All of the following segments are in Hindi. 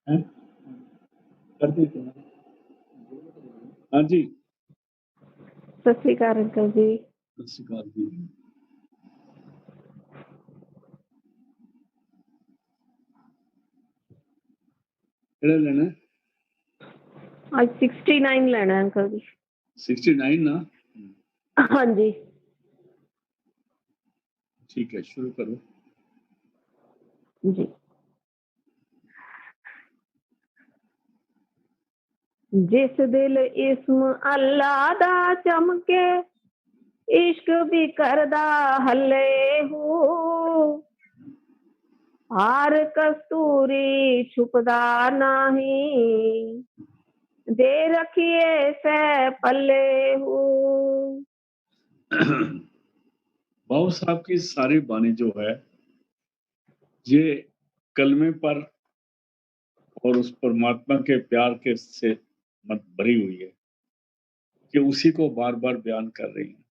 हैं? कर दी थी। हाँ जी। सत श्री अकाल अंकल जी। सत श्री अकाल जी। किहड़ा लेना है? आज 69 लेना है अंकल जी। 69 ना? हाँ जी। ठीक है, शुरू करो। जी। जिस दिल इस्म अल्लाह दा चमके, इश्क भी करदा हल्ले हो, हार कस्तूरी छुपदा नहीं, दे रखिए से पल्ले हो। बाबू साहब की सारी बानी जो है ये कलमे पर और उस परमात्मा के प्यार के से मत भरी हुई है कि उसी को बार बार बयान कर रही है।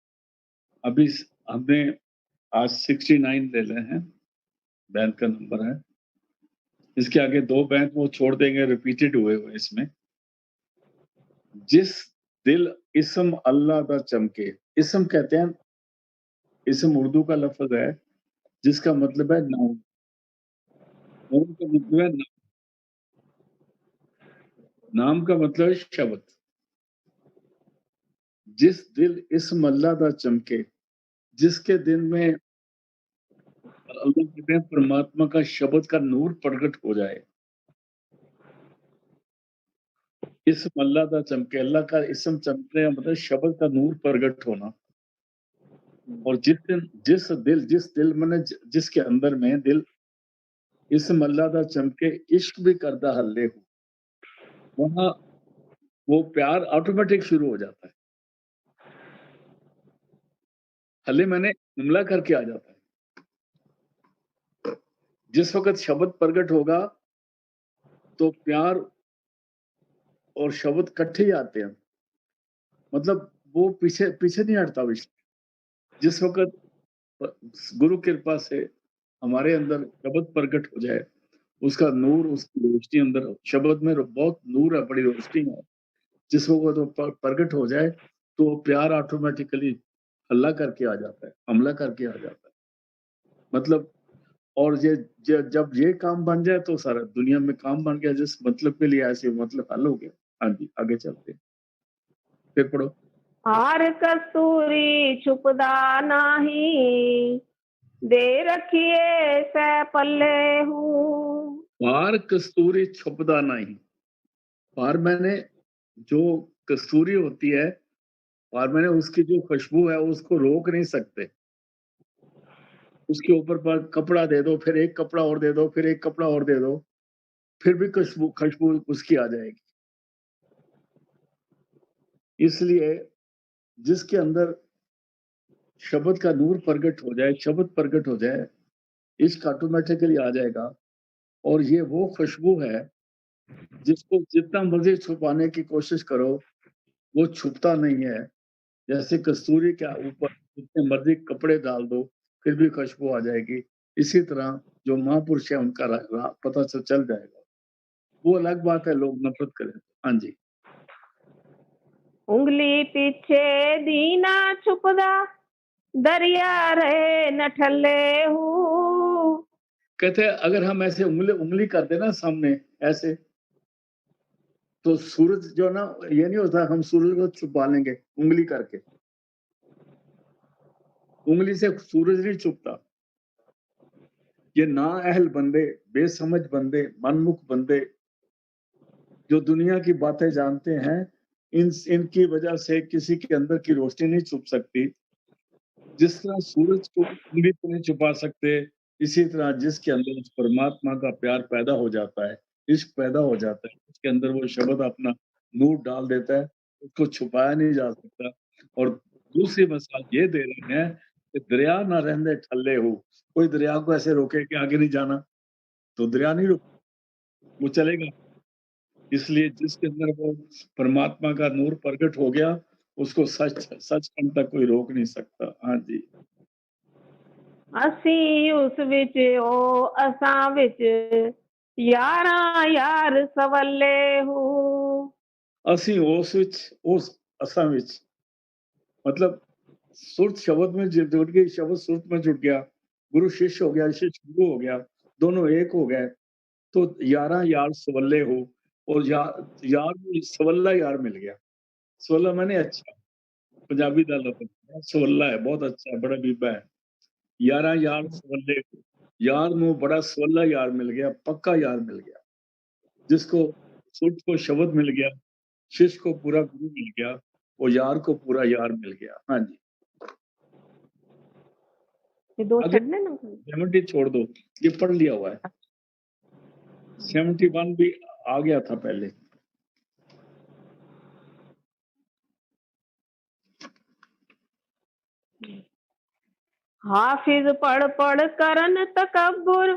अभी हमने आज 69 ले रहे हैं, बैन का नंबर है। इसके आगे 2 बैन वो छोड़ देंगे, रिपीटेड हुए हुए इसमें। जिस दिल इस्म अल्लाह दा चमके, इस्म कहते हैं, इस्म उर्दू का लफ्ज है जिसका मतलब है नाम। नाम का मतलब है नाम का मतलब है शब्द। जिस दिल इस्म अल्लाह दा चमके, जिसके दिल में अल्लाह कहते हैं परमात्मा का शब्द का नूर प्रकट हो जाए। इस्म अल्लाह दा चमके, अल्लाह का इस्म चमकने का मतलब शब्द का नूर प्रकट होना। और जिस दिल मैंने जिसके अंदर में दिल इस्म अल्लाह दा चमके, इश्क भी करदा हल्ले हो, वहां वो प्यार ऑटोमेटिक शुरू हो जाता है। हल्ले मैंने जुमला करके आ जाता है। जिस वक्त शब्द प्रकट होगा तो प्यार और शब्द इकट्ठे ही आते हैं, मतलब वो पीछे पीछे नहीं हटता विषय। जिस वक्त गुरु कृपा से हमारे अंदर शब्द प्रकट हो जाए, उसका नूर, उसकी रोशनी अंदर, शब्द में बहुत नूर है, बड़ी रोशनी है। जिस वक्त वो प्रकट हो जाए तो वो प्यार ऑटोमेटिकली हल्ला करके आ जाता है, हमला करके आ जाता है। मतलब और जब ये काम बन जाए तो सारा दुनिया में काम बन गया, जिस मतलब के लिए ऐसे मतलब हल हो गया। हाँ जी, आगे चलते हैं, फिर पढ़ो। हार कस्तूरी छुपदा नहीं, दे रखिए से पल्ले हूँ। पार कस्तूरी छुपदा नहीं। पार मैंने जो कस्तूरी होती है, पार मैंने उसकी जो खुशबू है उसको रोक नहीं सकते। उसके ऊपर पर कपड़ा दे दो, फिर एक कपड़ा और दे दो, फिर एक कपड़ा और दे दो, फिर भी खुशबू खुशबू उसकी आ जाएगी। इसलिए जिसके अंदर शब्द का नूर प्रकट हो जाए, शब्द प्रकट हो जाए, इश्क ऑटोमेटिकली आ जाएगा। और ये वो खुशबू है जिसको जितना मर्जी छुपाने की कोशिश करो, वो छुपता नहीं है। जैसे कस्तूरी के ऊपर जितने मर्जी कपड़े डाल दो, फिर भी खुशबू आ जाएगी। इसी तरह जो महापुरुष है उनका पता चल जाएगा। वो अलग बात है, लोग नफरत करें। हाँ जी। उंगली पीछे दीना छुपदा, दरिया रहे न ठल्ले हूँ। कहते हैं अगर हम ऐसे उंगली उंगली कर देना सामने ऐसे, तो सूरज जो ना, ये नहीं होता हम सूरज को छुपा लेंगे उंगली करके। उंगली से सूरज नहीं छुपता। ये ना अहल बंदे, बेसमझ बंदे, मनमुख बंदे जो दुनिया की बातें जानते हैं, इनकी वजह से किसी के अंदर की रोशनी नहीं छुप सकती। जिस तरह सूरज को उंगली से नहीं छुपा सकते, इसी तरह जिसके अंदर उस परमात्मा का प्यार पैदा हो जाता है, इश्क पैदा हो जाता है, उसके अंदर वो शब्द अपना नूर डाल देता है, उसको छुपाया नहीं जा सकता। और दूसरी मिसाल ये दे रहे हैं कि दरिया ना रहने ठल्ले हो। कोई दरिया को ऐसे रोके कि आगे नहीं जाना, तो दरिया नहीं रुक, वो चलेगा। इसलिए जिसके अंदर वो परमात्मा का नूर प्रकट हो गया, उसको सचखंड तक कोई रोक नहीं सकता। हाँ जी। ਅਸੀਂ ਉਸ ਵਿੱਚ ਉਹ ਅਸਾਂ ਵਿੱਚ ਯਾਰਾਂ ਯਾਰ ਸਵੱਲੇ ਹੂੰ। ਅਸੀਂ उस असा विच मतलब सुरत शब्द में जुड़ गई, शब्द सुरत में जुड़ गया, गुरु शिष्य हो गया, शिष्य गुरु हो गया, दोनों एक हो गए, तो यारा यार सवल्ले हो, और यार सवल्ला यार मिल गया। सवल्ला मैंने अच्छा पंजाबी का लफ्ज सवल्ला है, बहुत अच्छा है, बड़ा बीबा है। यारा यार सवल्ले हो, यार नू बड़ा सवल्ला यार मिल गया, पक्का यार मिल गया, जिसको सुरत को शब्द मिल गया, शिष्य को पूरा गुरु मिल गया, और यार को पूरा यार मिल गया। हाँ जी, ये दो आगे छड़ने ना। 70 छोड़ दो, ये पढ़ लिया हुआ है। 71 भी आ गया था पहले। हाफिज पढ़ पढ़ करन तकब्बुर,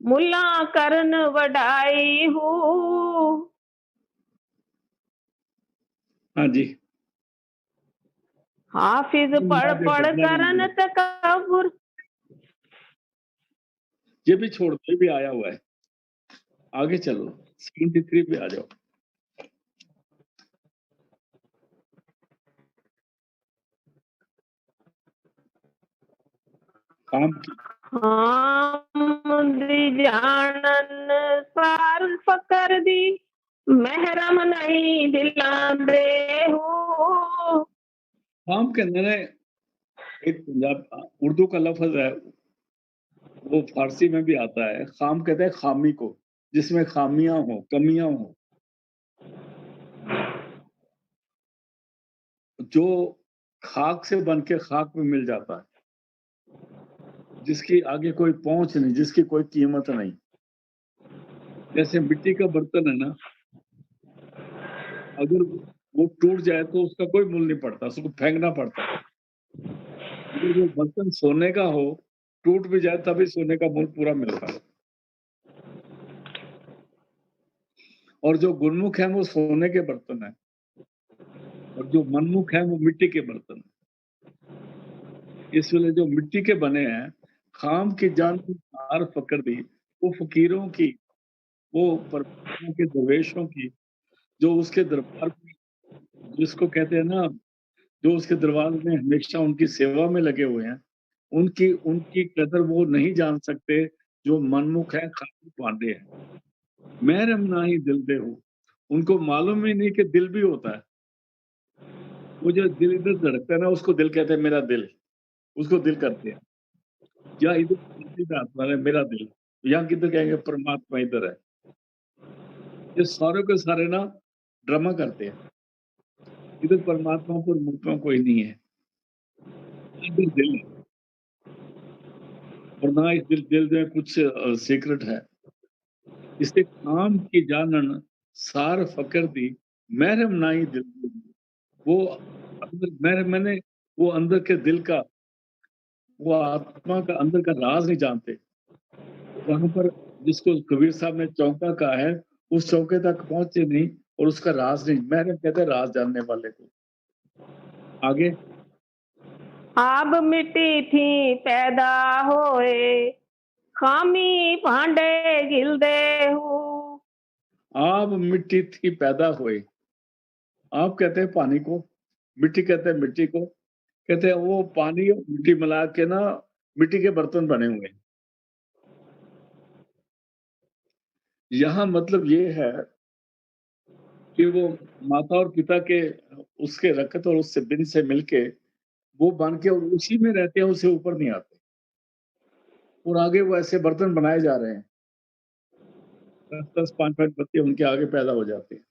मुल्ला करन वडाई हो। हाँ जी, हाफिज पढ़ पढ़ करन तकब्बुर। ये भी छोड़ दो, ये भी आया हुआ है। आगे चलो, 73 पे आ जाओ। काम की दी जानन सार फकर दी, महरम नहीं दिलांदे हो। काम के अंदर है एक पंजाब उर्दू का लफ्ज है, वो फारसी में भी आता है। खाम कहते हैं खामी को, जिसमें खामियां हो, कमियां हो, जो खाक से बन के खाक में मिल जाता है, जिसकी आगे कोई पहुंच नहीं, जिसकी कोई कीमत नहीं। जैसे मिट्टी का बर्तन है ना, अगर वो टूट जाए तो उसका कोई मूल्य नहीं पड़ता, उसको फेंकना पड़ता है। अगर वो बर्तन सोने का हो, टूट भी जाए तभी सोने का मूल्य पूरा मिलता है। और जो गुणमुख है वो सोने के बर्तन है, और जो मनमुख है वो मिट्टी के बर्तन है। इसलिए जो मिट्टी के बने हैं, खाम की जान हार फकर दी, वो फकीरों की, वो परमात्मा के दरवेशों की, जो उसके दरबार में, जिसको कहते हैं ना, जो उसके दरबार में हमेशा उनकी सेवा में लगे हुए हैं, उनकी उनकी कदर वो नहीं जान सकते, जो मनमुख है, खाकी पांडे हैं। महरम ना ही दिल दे हो, उनको मालूम ही नहीं कि दिल भी होता है। वो जो दिल इधर धड़कता है ना, उसको दिल कहते हैं, मेरा दिल, उसको दिल करते हैं। या इधर सीधा आत्मा है, मेरा दिल, यहाँ किधर कहेंगे परमात्मा इधर है। ये सारे के सारे ना ड्रामा करते हैं, इधर परमात्मा परमात्मा कोई नहीं है, इधर दिल है, और ना इस दिल में कुछ सीक्रेट है। इससे काम की जानन सार फकर दी, महरम नाई दिल दे। वो अंदर मैंने वो अंदर के दिल का, वो आत्मा का अंदर का राज नहीं जानते। वहां पर जिसको कबीर साहब ने चौका कहा है, उस चौके तक पहुंचे नहीं, और उसका राज नहीं। महरम कहते हैं राज जानने वाले को। आगे आब मिट्टी थी पैदा होए, खामी भांडे गिलदे हूँ। आप मिट्टी थी पैदा हुए। आप कहते हैं पानी को, मिट्टी कहते हैं मिट्टी को, कहते हैं वो पानी और मिट्टी मिला के ना मिट्टी के बर्तन बने हुए हैं। यहाँ मतलब ये है कि वो माता और पिता के उसके रकत और उससे बिन से मिलके वो बन के और उसी में रहते हैं, उससे ऊपर नहीं आते। और आगे वो ऐसे बर्तन बनाए जा रहे हैं, 10-10 5-5 बच्चे उनके आगे पैदा हो जाते हैं,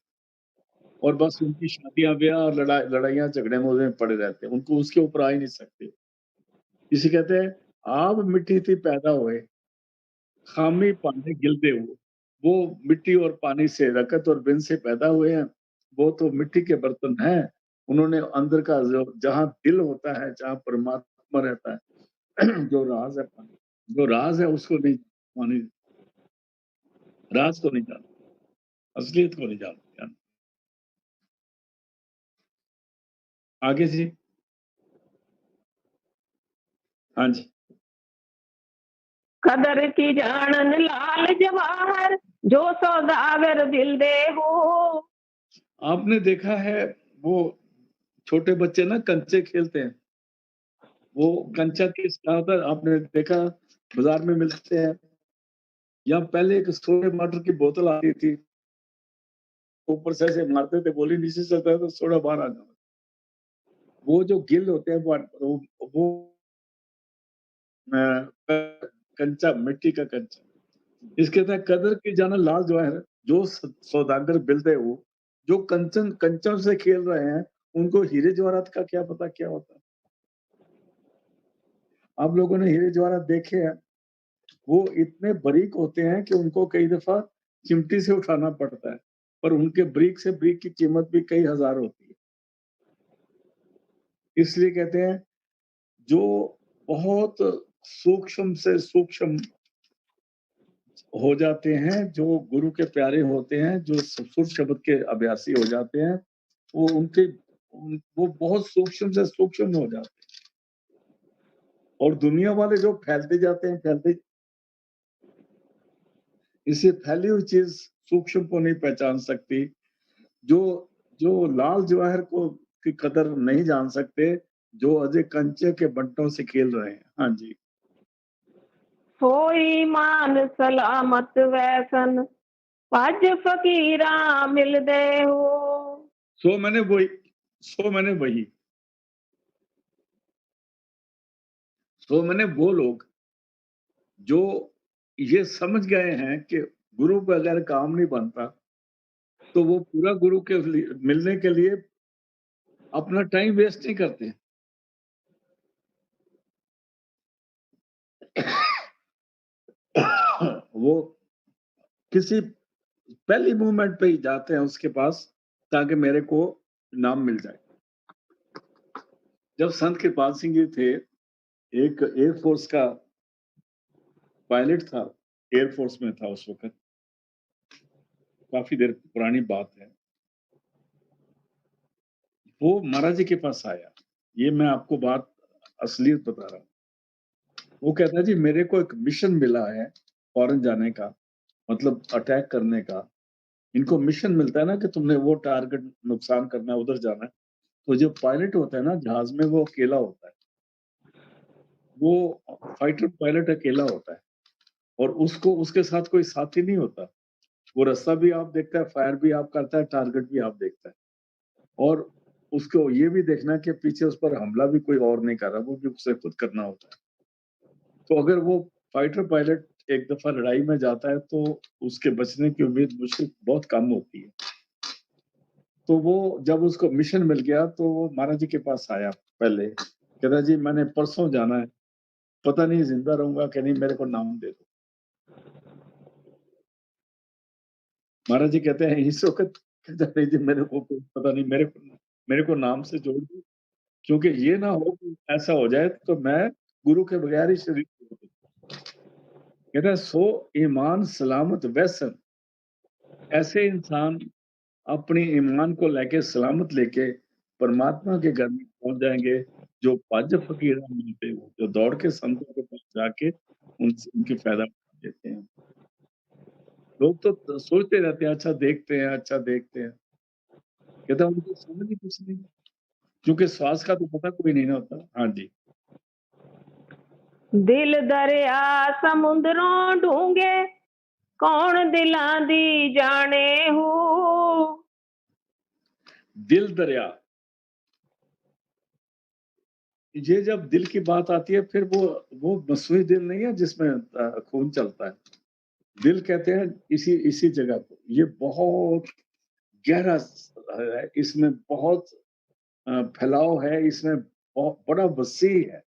और बस उनकी शादियां ब्याह और लड़ाइयां झगड़े में पड़े रहते हैं, उनको उसके ऊपर आ ही नहीं सकते। इसे कहते हैं आप मिट्टी थी पैदा हुए, खामी पानी गिलते हुए। वो मिट्टी और पानी से, रकत और बिन से पैदा हुए हैं, वो तो मिट्टी के बर्तन हैं। उन्होंने अंदर का जो जहाँ दिल होता है, जहाँ परमात्मा रहता है, जो राज है पानी, जो राज है उसको नहीं, पानी राज को नहीं जानते, असलियत को नहीं जानते। आगे जी। हाँ जी। कदर की जानन लाल जवाहर, जो सौदागर दिल दे हो। आपने देखा है वो छोटे बच्चे ना कंचे खेलते हैं, वो कंचा किसका होता है आपने देखा, बाजार में मिलते हैं। या पहले एक सोडा वाटर की बोतल आती थी, ऊपर से ऐसे मारते थे, गोली नीचे चलता है तो सोडा बाहर आ जाता। वो जो गिल होते हैं वो कंचा, मिट्टी का कंचा। इसके तहत कदर की जाना लाल जवाहर, जो सौदागर बिलदे हो, जो कंचन से खेल रहे हैं, उनको हीरे जवाहरात का क्या पता क्या होता है। आप लोगों ने हीरे जवाहरात देखे हैं, वो इतने बारीक होते हैं कि उनको कई दफा चिमटी से उठाना पड़ता है, पर उनके ब्रिक से ब्रिक की कीमत भी कई हजार होती है। इसलिए कहते हैं जो बहुत सूक्ष्म से सूक्ष्म हो जाते हैं, जो गुरु के प्यारे होते हैं, जो सुर शब्द के अभ्यासी हो जाते हैं, वो वो बहुत सूक्ष्म से सूक्ष्म हो जाते हैं। और दुनिया वाले जो फैलते जाते हैं, इसे फैली हुई चीज सूक्ष्म को नहीं पहचान सकती। जो जो लाल जवाहर को की कदर नहीं जान सकते, जो अजय कंचे के बंटों से खेल रहे हैं। हाँ जी। होई मान सलामत वैसन, पज फकीरा मिल दे हो। सो मैंने वही सो मैंने वही सो मैंने वो लोग जो ये समझ गए हैं कि गुरु पे अगर काम नहीं बनता, तो वो पूरा गुरु के मिलने के लिए अपना टाइम वेस्ट नहीं करते। वो किसी पहली मूवमेंट पे ही जाते हैं उसके पास, ताकि मेरे को नाम मिल जाए। जब संत कृपाल सिंह जी थे, एक एयरफोर्स का पायलट था, एयरफोर्स में था उस वक्त, काफी देर पुरानी बात है। वो महाराज जी के पास आया, ये मैं आपको बात असलियत बता रहा हूँ। वो कहता है जी मेरे को एक मिशन मिला है फॉरेन जाने का, मतलब अटैक करने का। इनको मिशन मिलता है ना कि तुमने वो टारगेट नुकसान करना है, उधर जाना है। तो जो पायलट होता है ना जहाज में, वो अकेला होता है, वो फाइटर पायलट अकेला होता है, और उसको उसके साथ कोई साथी नहीं होता। वो रास्ता भी आप देखता है, फायर भी आप करता है, टारगेट भी आप देखता है, और उसको ये भी देखना है कि पीछे उस पर हमला भी कोई और नहीं कर रहा, वो भी उसे खुद करना होता है। तो अगर वो फाइटर पायलट एक दफा लड़ाई में जाता है, तो उसके बचने की उम्मीद मुश्किल बहुत कम होती है। तो वो जब उसको मिशन मिल गया, तो वो महाराज जी के पास आया पहले, कहता जी मैंने परसों जाना है, पता नहीं जिंदा रहूंगा कि नहीं, मेरे को नाम दे दो। महाराज जी कहते हैं इस वक्त, कहता नहीं जी मेरे को कुछ पता नहीं, मेरे को नाम से जोड़ दो, क्योंकि ये ना हो कि ऐसा हो जाए तो मैं गुरु के बगैर ही शरीर छोड़ दूं। कहता है सो ईमान सलामत वैसन, ऐसे इंसान अपने ईमान को लेके सलामत लेके परमात्मा के घर में पहुंच जाएंगे, जो पाज फकीरा मिलते हो, जो दौड़ के संतों के पास जाके उनसे उनकी फायदा उठा देते हैं। लोग तो सोचते रहते हैं अच्छा देखते हैं, अच्छा देखते हैं। कहता है उनको समझ ही कुछ नहीं, क्योंकि श्वास का तो पता कोई नहीं ना होता। हाँ जी। दिल दरिया समुद्रों ढूंगे, कौन दिलां दी जाने हो। दिल दरिया, ये जब दिल की बात आती है, फिर वो मसनूई दिल नहीं है जिसमें खून चलता है। दिल कहते हैं इसी इसी जगह को, ये बहुत गहरा है, इसमें बहुत फैलाव है, इसमें बहुत बड़ा वसी है।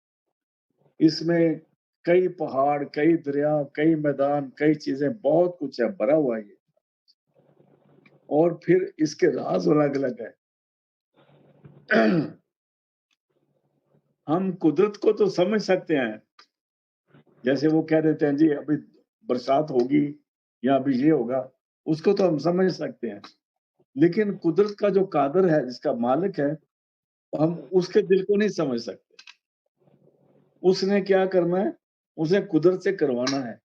इसमें कई पहाड़, कई दरिया, कई मैदान, कई चीजें, बहुत कुछ है, भरा हुआ है ये। और फिर इसके राज अलग अलग है। हम कुदरत को तो समझ सकते हैं, जैसे वो कह देते हैं जी अभी बरसात होगी या अभी ये होगा, उसको तो हम समझ सकते हैं। लेकिन कुदरत का जो कादर है, जिसका मालिक है, हम उसके दिल को नहीं समझ सकते। उसने क्या करना है, उसे कुदरत से करवाना है,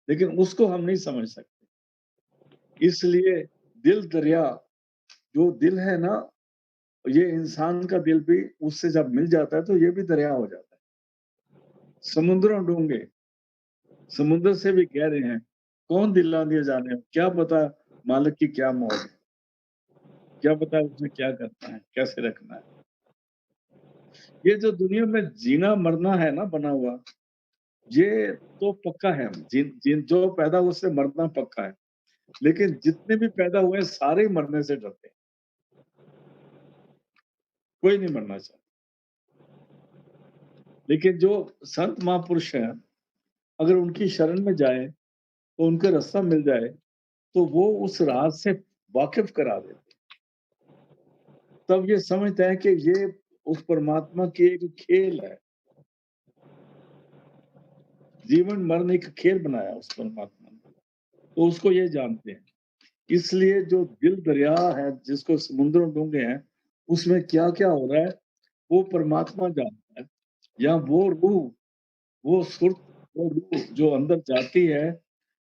लेकिन उसको हम नहीं समझ सकते। इसलिए दिल दरिया, जो दिल है ना, ये इंसान का दिल भी उससे जब मिल जाता है तो ये भी दरिया हो जाता है। समुद्रों डूंगे, समुद्र से भी गहरे हैं, कौन दिला दिए जाने, क्या पता मालिक की क्या मौज है, क्या पता उसने क्या करना है, कैसे रखना है। ये जो दुनिया में जीना मरना है ना बना हुआ, ये तो पक्का है। जिन जिन जो पैदा हुए उससे मरना पक्का है, लेकिन जितने भी पैदा हुए हैं, सारे ही मरने से डरते हैं। कोई नहीं मरना चाहता। लेकिन जो संत महापुरुष हैं, अगर उनकी शरण में जाए, तो उनका रास्ता मिल जाए, तो वो उस राज से वाकिफ करा देते हैं। तब ये समझते हैं कि ये उस परमात्मा की एक खेल है। जीवन मरण एक खेल बनाया उस परमात्मा ने, तो उसको ये जानते हैं। इसलिए जो दिल दरिया है, जिसको समुद्रों डूंगे हैं, उसमें क्या क्या हो रहा है वो परमात्मा जानता है। या वो रूह, वो सुर्त, वो रूह जो अंदर जाती है,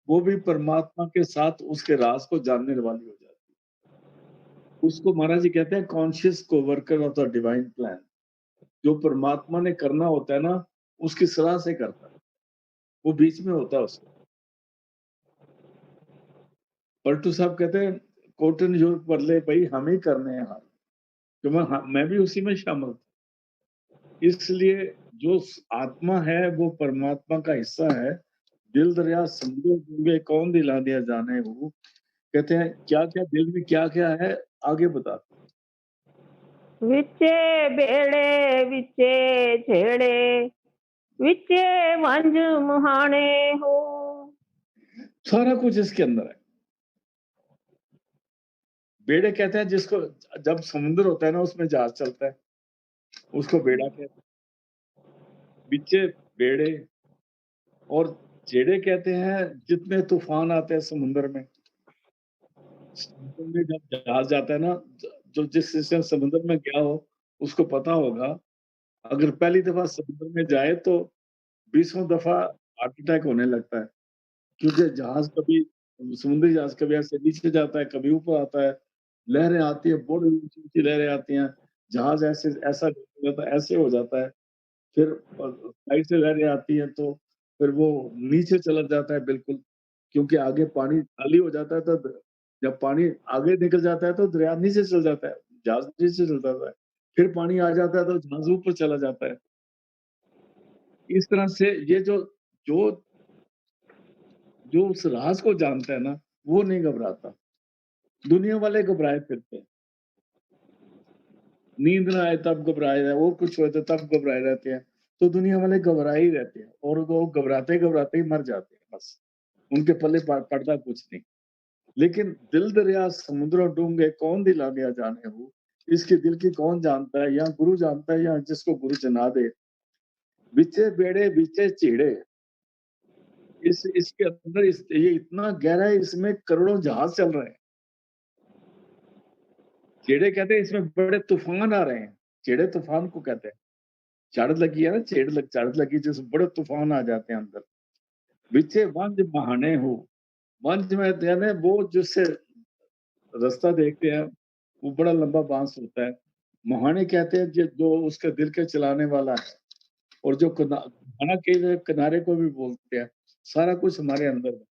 वो भी परमात्मा के साथ उसके राज को जानने वाली हो जाती है। उसको महाराज जी कहते हैं कॉन्शियस को worker of the divine plan. जो परमात्मा ने करना होता है ना, उसकी सलाह से करता है, वो बीच में होता है उसके। पलटू साहब कहते हैं कोटन यूरोप बदले भाई हम ही करने हैं हाल, तो मैं भी उसी में शामिल था। इसलिए जो आत्मा है वो परमात्मा का हिस्सा है। दिल दरिया समुद्र डूबे कौन दिला दिया जाने वो, कहते हैं क्या क्या दिल में क्या क्या है, आगे बता। विचे बेड़े विचे छेड़े विचे वंज मुहाने हो। सारा कुछ इसके अंदर है। बेड़े कहते हैं जिसको, जब समुद्र होता है ना उसमें जहाज चलता है, उसको बेड़ा कहते हैं। बिचे बेड़े, और जेड़े कहते हैं जितने तूफान आते हैं समुद्र में। समुद्र में जब जहाज जाता है ना, जो जिस सिस्टम समुद्र में गया हो उसको पता होगा, अगर पहली दफा समुद्र में जाए तो 20वां दफा हार्ट अटैक होने लगता है। क्योंकि जहाज कभी, समुद्री जहाज कभी ऐसे नीचे जाता है, कभी ऊपर आता है, लहरें आती है, बड़ी ऊंची ऊंची लहरें आती हैं, जहाज ऐसे ऐसा जाता है, ऐसे हो जाता है। फिर साइड से लहरें आती हैं तो फिर वो नीचे चला जाता है बिल्कुल, क्योंकि आगे पानी खाली हो जाता है। तो जब पानी आगे निकल जाता है तो दरिया नीचे चल जाता है, जहाज नीचे चल जाता है। फिर पानी आ जाता है तो जहाज ऊपर चला जाता है। इस तरह से ये जो जो जो उस राज को जानता है ना, वो नहीं घबराता। दुनिया वाले घबराए फिरते हैं। नींद ना आए तब घबराए रहे, और कुछ होए तो तब घबराए रहते हैं। तो दुनिया वाले घबराए ही रहते हैं, और वो घबराते घबराते ही मर जाते हैं बस। उनके पल्ले पड़ता कुछ नहीं। लेकिन दिल दरिया समुद्र डूंगे कौन दिला दिया जाने हो, इसके दिल की कौन जानता है, या गुरु जानता है, या जिसको गुरु जना दे। बिचे बेड़े बिचे चीड़े, इसके अंदर ये इतना गहरा है, इसमें करोड़ों जहाज चल रहे हैं। चेड़े कहते हैं इसमें बड़े तूफान आ रहे हैं। चेड़े तूफान को कहते हैं। चढ़ लगी है ना, चढ़ लगी जिस बड़े तूफान आ जाते हैं अंदर। विचे वंज बहाने हो, वंज में यानी वो जिससे रास्ता देखते हैं, वो बड़ा लंबा बांस होता है। मुहाने कहते हैं जो उसके दिल के चलाने वाला है। और जो खाना के किनारे को भी बोलते हैं। सारा कुछ हमारे अंदर है।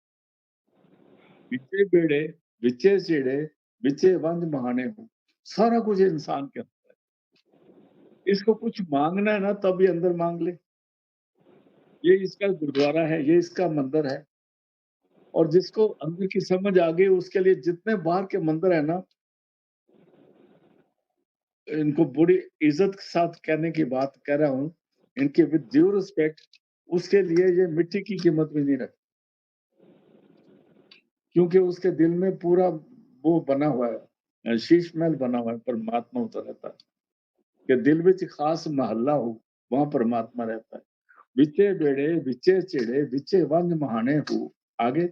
विचे बेड़े विचे चेड़े विचे वंज बहाने हो, सारा कुछ इंसान के अंदर है। इसको कुछ मांगना है ना, तब ये अंदर मांग ले। ये इसका गुरुद्वारा है, ये इसका मंदिर है। और जिसको अंदर की समझ आ गई उसके लिए जितने बाहर के मंदिर है ना, इनको बड़ी इज्जत के साथ कहने की बात कह रहा हूँ, इनके विद ड्यू रिस्पेक्ट, उसके लिए ये मिट्टी की कीमत भी नहीं रखती। क्योंकि उसके दिल में पूरा वो बना हुआ है, शीश महल बना हुआ है, परमात्मा उतर रहता है। कि दिल विच खास महल्ला हो, वहां परमात्मा रहता है। विचे बेड़े विचे चिड़े विचे वंज महाने हो। आगे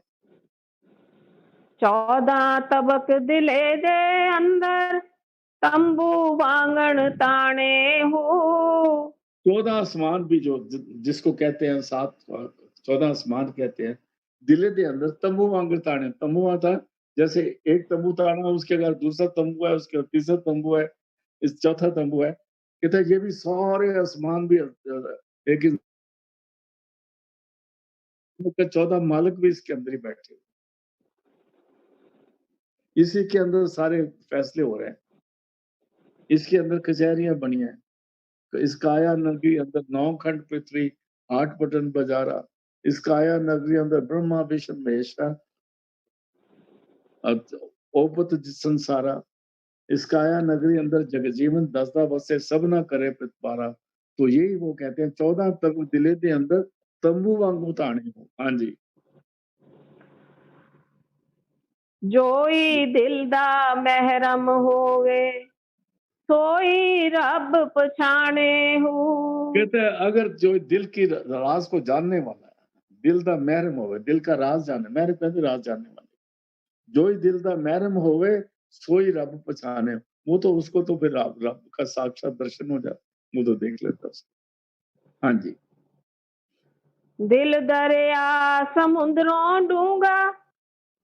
14 तबक दिले दे अंदर तंबू वांगण ताने हो। 14 आसमान भी जो जिसको कहते हैं सात 14 आसमान कहते हैं। दिले दे अंदर तंबू वांग ताने, तंबू आता जैसे एक तंबू ताना, उसके बाद दूसरा तंबू है, उसके बाद तीसरा तंबू है, इस चौथा तंबू है। कहता है ये भी सारे आसमान भी एक के 14 मालिक भी इसके अंदर ही बैठे। इसी के अंदर सारे फैसले हो रहे हैं। इसके अंदर कचहरियां बनी हैं। तो इस काया नगरी अंदर 9 खंड पृथ्वी, 8 बटन बजारा। इस काया नगरी अंदर ब्रह्मा विष्णु महेशा ओपत संसारा। इस काया नगरी अंदर जगजीवन दसदा बसे सब ना करे प्रतिपारा। तो यही वो कहते हैं 14 तक दिले के अंदर तंबू वांगू ताने हो। हाँ जी। जोई दिल दा महरम होवे सोई रब पछाणे हो। कहते हैं अगर जो दिल की राज को जानने वाला है, दिल दा महरम होवे, दिल का राज जाने, महरम कहते राज जानने वाले, जो ही दिल दा महरम होवे सोई रब पछाने। वो तो उसको तो फिर रब का साक्षात दर्शन हो जाता, वो तो देख लेता उसको। हाँ जी। दिल दरिया समुद्रों डूंगा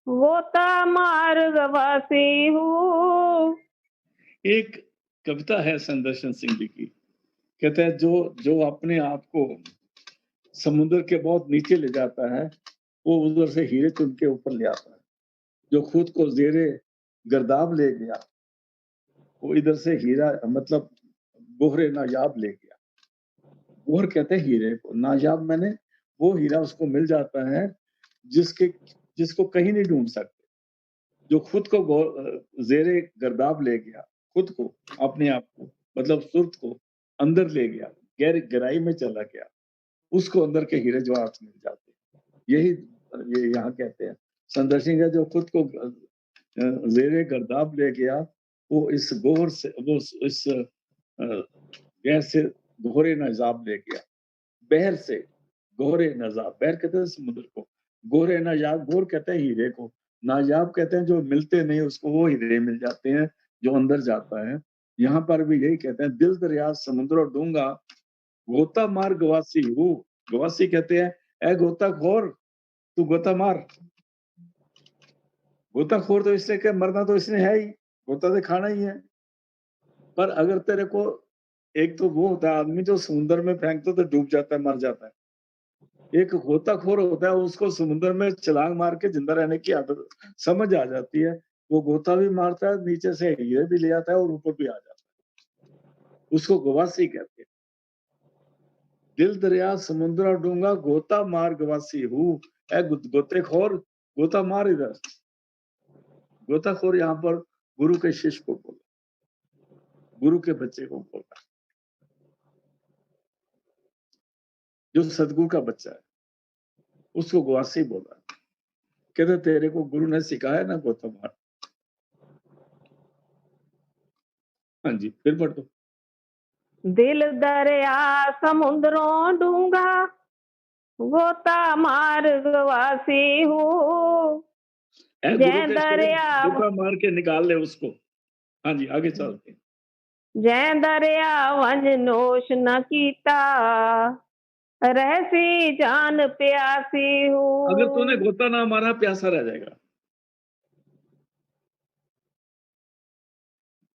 गोता मार्ग वासी हूँ। एक कविता है संदर्शन सिंह जी की, कहते हैं जो जो अपने आप को समुद्र के बहुत नीचे ले जाता है, वो उधर से हीरे चुन के ऊपर ले आता है। जो खुद को जेरे गर्दाब ले गया, वो इधर से हीरा मतलब गोहरे नायाब ले गया। गोहर कहते हैं हीरे को, नायाब मैंने वो हीरा उसको मिल जाता है जिसको कहीं नहीं ढूंढ सकते। जो खुद को जेरे गर्दाब ले गया, खुद को, अपने आप को, मतलब सुर्त को अंदर ले गया, गहराई में चला गया, उसको अंदर के हीरे जवाहरात मिल जाते हैं। यही ये यहाँ कहते हैं संदर्शन है, जो खुद को जेरे गर्दाब ले गया, वो इस गोहर से, वो इस गैस से गोहरे नजाब ले गया। बहर से गोहरे नजाब, बहर कहते हैं समुद्र को, गोहरे नायाब, गोहर कहते हैं हीरे को, नायाब कहते हैं जो मिलते नहीं उसको, वो हीरे मिल जाते हैं जो अंदर जाता है। यहाँ पर भी यही कहते हैं, दिल दरिया समुद्र डूंगा गोता मार गवासी हूँ। गवासी कहते हैं ए गोताखोर, तू गोता मार। गोताखोर तो इसलिए कि मरना तो इसने है ही, गोता तो खाना ही है। पर अगर तेरे को, एक तो वो होता है आदमी जो समुद्र में फेंकते तो डूब जाता है, मर जाता है। एक गोताखोर होता है, उसको समुद्र में छलांग मार के जिंदा रहने की आदत समझ आ जाती है। वो गोता भी मारता है, नीचे से हीरे भी ले आता है और ऊपर भी आ जाता है। उसको गवासी कहते हैं। दिल दरिया समुद्र डूंगा गोता मार गवासी हूँ। ए गोतेखोर, गोता मार इधर। गोताखोर यहाँ पर गुरु के शिष्य को बोला, गुरु के बच्चे को बोला, जो सदगुरु का बच्चा है उसको गवासी बोला। कहते तेरे को गुरु ने सिखाया ना गोता मार। हाँ जी, फिर पढ़ दो। दिल दरिया समुद्रों डूंगा गोता मार्ग वासी हूँ। ए गुरु जय के दरिया गोता मार के निकाल ले उसको। हाँ जी, आगे चलते हैं। जय दरिया वंज नोश न कीता रहसी जान प्यासी अगर तूने हूँ। गोता ना मारा प्यासा रह जाएगा।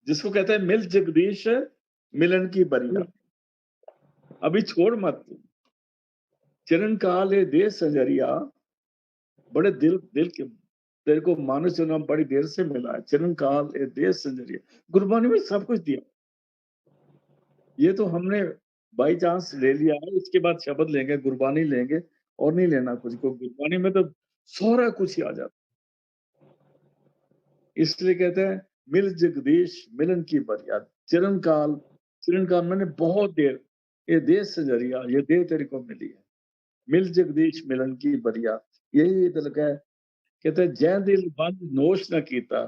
जिसको कहते हैं मिल जगदीश मिलन की बरिया। अभी छोड़ मत, चरण काल ए दे सजरिया। बड़े दिल के तेरे को मानस जो नाम बड़ी देर से मिला है। चरण काल ए दे सजरिया, गुरबानी में सब कुछ दिया। ये तो हमने बाई चांस ले लिया है, इसके बाद शब्द लेंगे, गुरबानी लेंगे और नहीं लेना कुछ को। गुरबानी में तो सारा कुछ ही आ जाता। इसलिए कहते हैं मिल जगदीश मिलन की बरिया। चिरन काल मैंने बहुत देर, ये देश से जरिया, ये देह तेरे को मिली है। मिल जगदीश मिलन की बरिया, यही दिल है। कहते हैं जय दिल बंद नोश न कीता।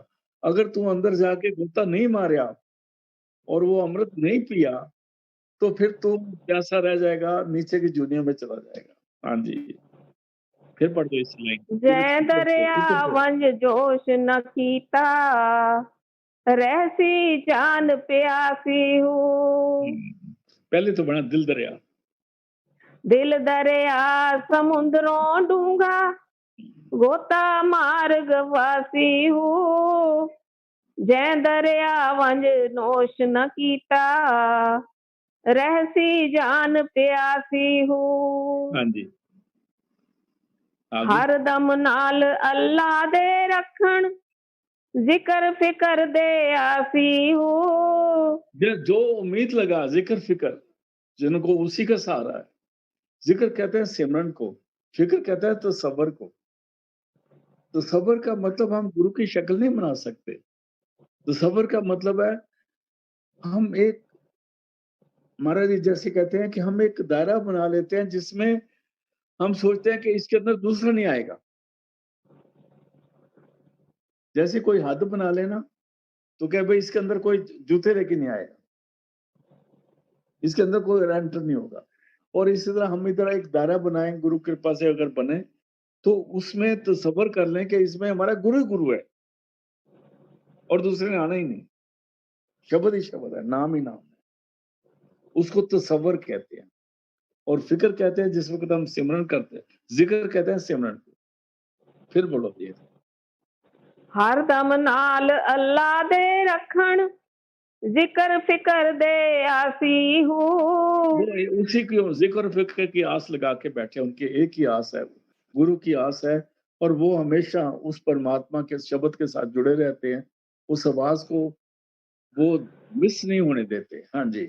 अगर तू अंदर जाके गोता नहीं मारिया और वो अमृत नहीं पिया, तो फिर तू प्यासा रह जाएगा, नीचे की दुनिया में चला जाएगा। हाँ जी, फिर पढ़ दो इस लाइन। जय दरिया वंज जोश न कीता रहसी जान प्यासी हूँ। पहले तो बना दिल दरिया, दिल दरिया समुद्रों डूंगा, गोता मार्ग वासी हूँ। जै दरिया वंज नोश न कीता, रहसी जान प्यासी हूँ। हाँ जी, आगे। हर दम नाल अल्लाह दे रखण, जिक्र फिकर दे आसी हूँ। जो उम्मीद लगा जिक्र फिकर, जिनको उसी का सहारा है। जिक्र कहते हैं सिमरन को, फिक्र कहता है तसव्वुर को। तसव्वुर का मतलब हम गुरु की शक्ल नहीं बना सकते। तसव्वुर का मतलब है हम एक, महाराज जी जैसे कहते हैं कि हम एक दायरा बना लेते हैं जिसमें हम सोचते हैं कि इसके अंदर दूसरा नहीं आएगा। जैसे कोई हद बना लेना तो क्या भाई इसके अंदर कोई जूते लेके नहीं आएगा, इसके अंदर कोई एंटर नहीं होगा। और इसी तरह हम इधर एक दायरा बनाएं, गुरु कृपा से अगर बने तो उसमें तसव्वुर कर लें कि इसमें हमारा गुरु ही गुरु है और दूसरे ने आना ही नहीं। शब्द ही शब्द है, नाम ही नाम है। उसको तसव्वुर कहते हैं। और फिक्र कहते हैं जिस वक्त हम सिमरन करते हैं, जिक्र कहते हैं सिमरन को। फिर बोलो ये। हर दम नाल अल्लाह दे रखण, जिक्र फिकर दे आसी हूँ। वो उसी की जिक्र फिक्र की आस लगा के बैठे, उनकी एक ही आस है, गुरु की आस है। और वो हमेशा उस परमात्मा के शब्द के साथ जुड़े रहते हैं, उस आवाज को वो मिस नहीं होने देते। हाँ जी,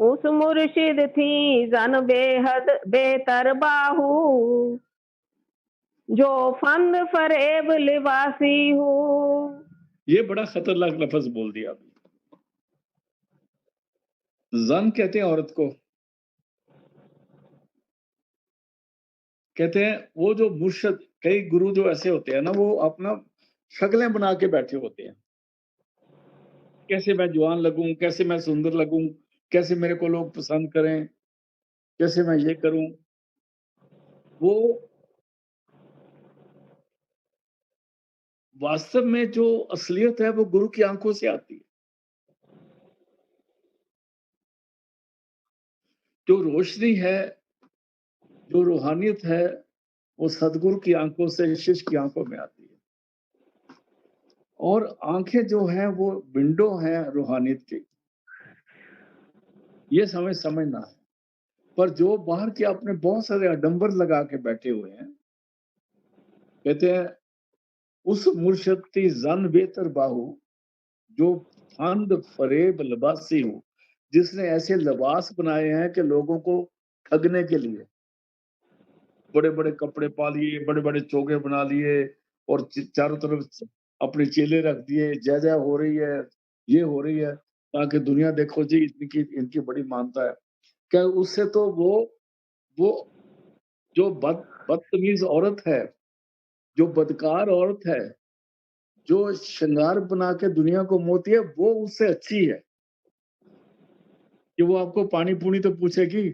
उस मुर्शिद थी जन बेहद बेतर बाहू, जो फंद फरेब लिबासी हूँ। ये बड़ा खतरनाक लफ्ज बोल दिया आपने। जन कहते हैं औरत को, कहते हैं वो जो मुर्शद, कई गुरु जो ऐसे होते हैं ना, वो अपना शक्लें बना के बैठे होते हैं। कैसे मैं जवान लगूं, कैसे मैं सुंदर लगूं, कैसे मेरे को लोग पसंद करें, कैसे मैं ये करूं। वो वास्तव में जो असलियत है वो गुरु की आंखों से आती है। जो रोशनी है, जो रूहानियत है, वो सदगुरु की आंखों से शिष्य की आंखों में आती है। और आंखें जो हैं वो विंडो हैं रूहानियत की, ये समझना है। पर जो बाहर के अपने बहुत सारे आडंबर लगा के बैठे हुए हैं, कहते हैं उस मुर्शद की जन बेहतर बाहू, जो फंद फरेब लिबासी हो, जिसने ऐसे लिबास बनाए हैं कि लोगों को ठगने के लिए बड़े बड़े कपड़े पा लिए, बड़े बड़े चोगे बना लिए और चारों तरफ अपने चेले रख दिए। जय जय हो रही है, ये हो रही है, ताकि दुनिया देखो जी इनकी इनकी बड़ी मानता है। क्या उससे तो वो जो बदतमीज औरत है, जो बदकार औरत है, जो श्रृंगार बना के दुनिया को मोती है, वो उससे अच्छी है कि वो आपको पानी पूनी तो पूछेगी।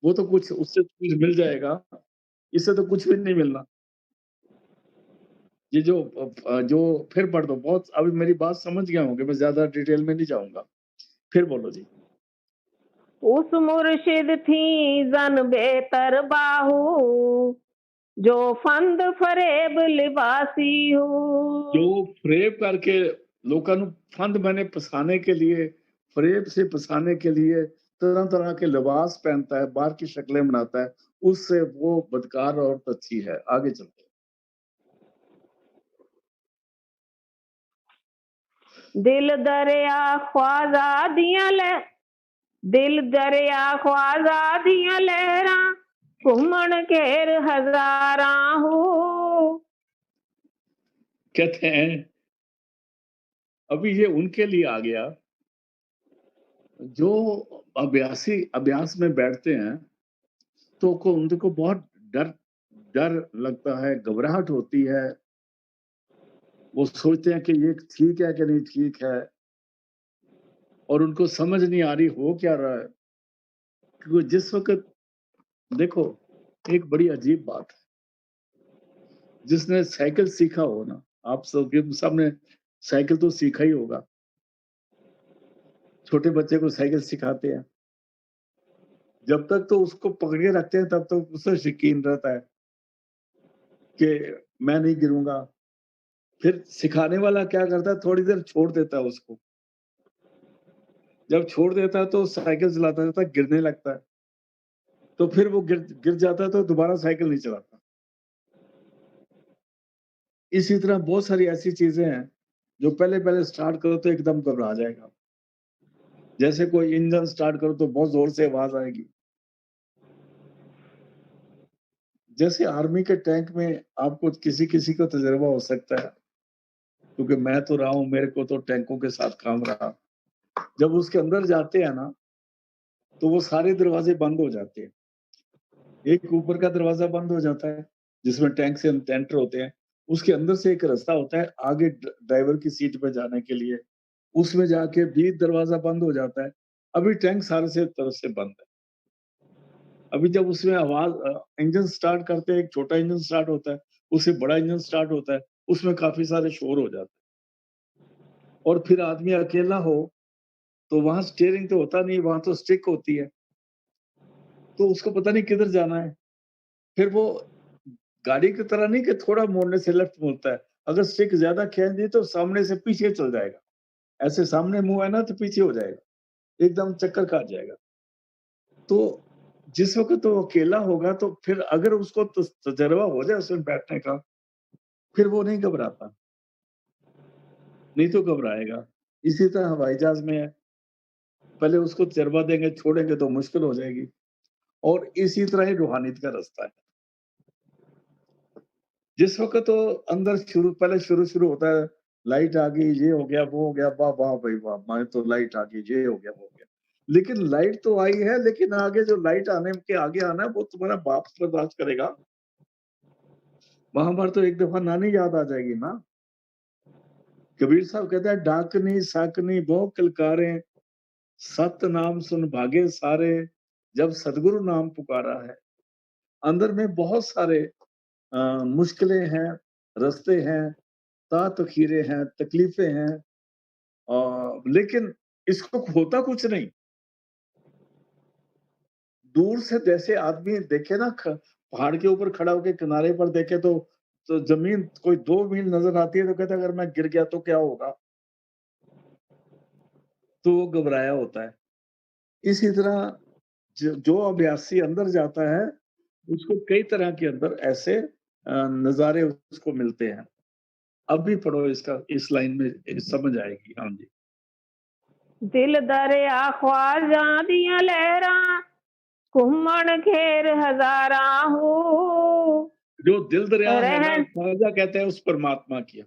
वो तो कुछ उससे कुछ मिल जाएगा, इससे तो कुछ भी नहीं मिलना। ये जो फिर पढ़ दो, बहुत अभी मेरी बात समझ गया होंगे, मैं ज्यादा डिटेल में नहीं जाऊंगा। फिर बोलो जी। उस मुर्शिद थी जन बेहतर बाहू, जो फंद फरेब लिबासी जो हूँ। फरेब करके लोगों ਨੂੰ फंद मैंने फसाने के लिए, फरेब से फसाने के लिए तरह तरह के लिबास पहनता है, बाहर की शक्लें बनाता है, उससे वो बदकार और अच्छी है। आगे चलते हैं। दिल दरिया ख्वाजा दियां ले, दिल दरिया ख्वाजा दियां लहरा, घूमन घेर हजारा हूँ। कहते हैं अभी ये उनके लिए आ गया जो अभ्यास में बैठते हैं, तो को उनको बहुत डर डर लगता है, घबराहट होती है। वो सोचते हैं कि ये ठीक है कि नहीं ठीक है, और उनको समझ नहीं आ रही हो क्या रहा है। क्योंकि जिस वक्त देखो, एक बड़ी अजीब बात है, जिसने साइकिल सीखा हो ना, आप सबने साइकिल तो सीखा ही होगा। छोटे बच्चे को साइकिल सिखाते हैं, जब तक तो उसको पकड़ के रखते हैं तब तक उससे यकीन रहता है कि मैं नहीं गिरूंगा। फिर सिखाने वाला क्या करता है, थोड़ी देर छोड़ देता है उसको। जब छोड़ देता है तो साइकिल चलाता रहता है, गिरने लगता है, तो फिर वो गिर गिर जाता है तो दोबारा साइकिल नहीं चलाता। इसी तरह बहुत सारी ऐसी चीजें हैं जो पहले स्टार्ट करो तो एकदम घबरा जाएगा। जैसे कोई इंजन स्टार्ट करो तो बहुत जोर से आवाज आएगी। जैसे आर्मी के टैंक में आपको किसी किसी को तजुर्बा हो सकता है, क्योंकि मैं तो रहा हूं, मेरे को तो टैंकों के साथ काम रहा। जब उसके अंदर जाते हैं ना तो वो सारे दरवाजे बंद हो जाते हैं। एक ऊपर का दरवाजा बंद हो जाता है जिसमें टैंक से हम एंटर होते हैं। उसके अंदर से एक रास्ता होता है आगे ड्राइवर की सीट पे जाने के लिए। उसमें जाके भी दरवाजा बंद हो जाता है। अभी टैंक सारे से तरफ से बंद है। अभी जब उसमें आवाज इंजन स्टार्ट करते हैं, एक छोटा इंजन स्टार्ट होता है, उससे बड़ा इंजन स्टार्ट होता है, उसमें काफी सारे शोर हो जाते हैं। और फिर आदमी अकेला हो तो वहां स्टीयरिंग तो होता नहीं, वहां तो स्टिक होती है, तो उसको पता नहीं किधर जाना है। फिर वो गाड़ी की तरह नहीं कि थोड़ा मोड़ने से लेफ्ट मुड़ता है। अगर स्टिक ज्यादा खींच दी तो सामने से पीछे चल जाएगा। ऐसे सामने मुंह है ना तो पीछे हो जाएगा, एकदम चक्कर काट जाएगा। तो जिस वक्त वो अकेला होगा तो फिर अगर उसको तजर्बा हो जाए उसमें बैठने का, फिर वो नहीं घबराता, नहीं तो घबराएगा। इसी तरह हवाई जहाज में है, पहले उसको तजर्बा देंगे, छोड़ेंगे तो मुश्किल हो जाएगी। और इसी तरह ही रूहानियत का रास्ता है। जिस वक्त तो अंदर शुरू होता है, लाइट आ गई, ये हो गया, वो हो गया, वाह वाह भाई वाह, मैं तो लाइट आ गई, ये हो गया, वो हो गया। लेकिन लाइट तो आई है, लेकिन आगे जो लाइट आने के आगे आना है वो तुम्हारा बाप बर्दाश्त करेगा। वहां पर तो एक दफा नानी याद आ जाएगी ना। कबीर साहब कहते हैं, डाकनी साकनी बहु किलकारे, सत नाम सुन भागे सारे, जब सदगुरु नाम पुकारा है। अंदर में बहुत सारे मुश्किलें हैं, रास्ते हैं, तातखीरे हैं, तकलीफें हैं, लेकिन इसको होता कुछ नहीं। दूर से जैसे आदमी देखे ना, पहाड़ के ऊपर खड़ा होकर किनारे पर देखे तो जमीन कोई 2 मील नजर आती है तो कहता है अगर मैं गिर गया तो क्या होगा, तो वो घबराया होता है। इसी तरह जो अभ्यासी अंदर जाता है उसको कई तरह के अंदर ऐसे नजारे उसको मिलते हैं। अब भी पढ़ो इसका, इस लाइन में समझ आएगी। हाँ जी। दिल दरिया ख्वाजा दियां लहरां घूमन घेर हजारा हो जो दिल दरिया है ना, रहन ख्वाजा कहते हैं उस परमात्मा की।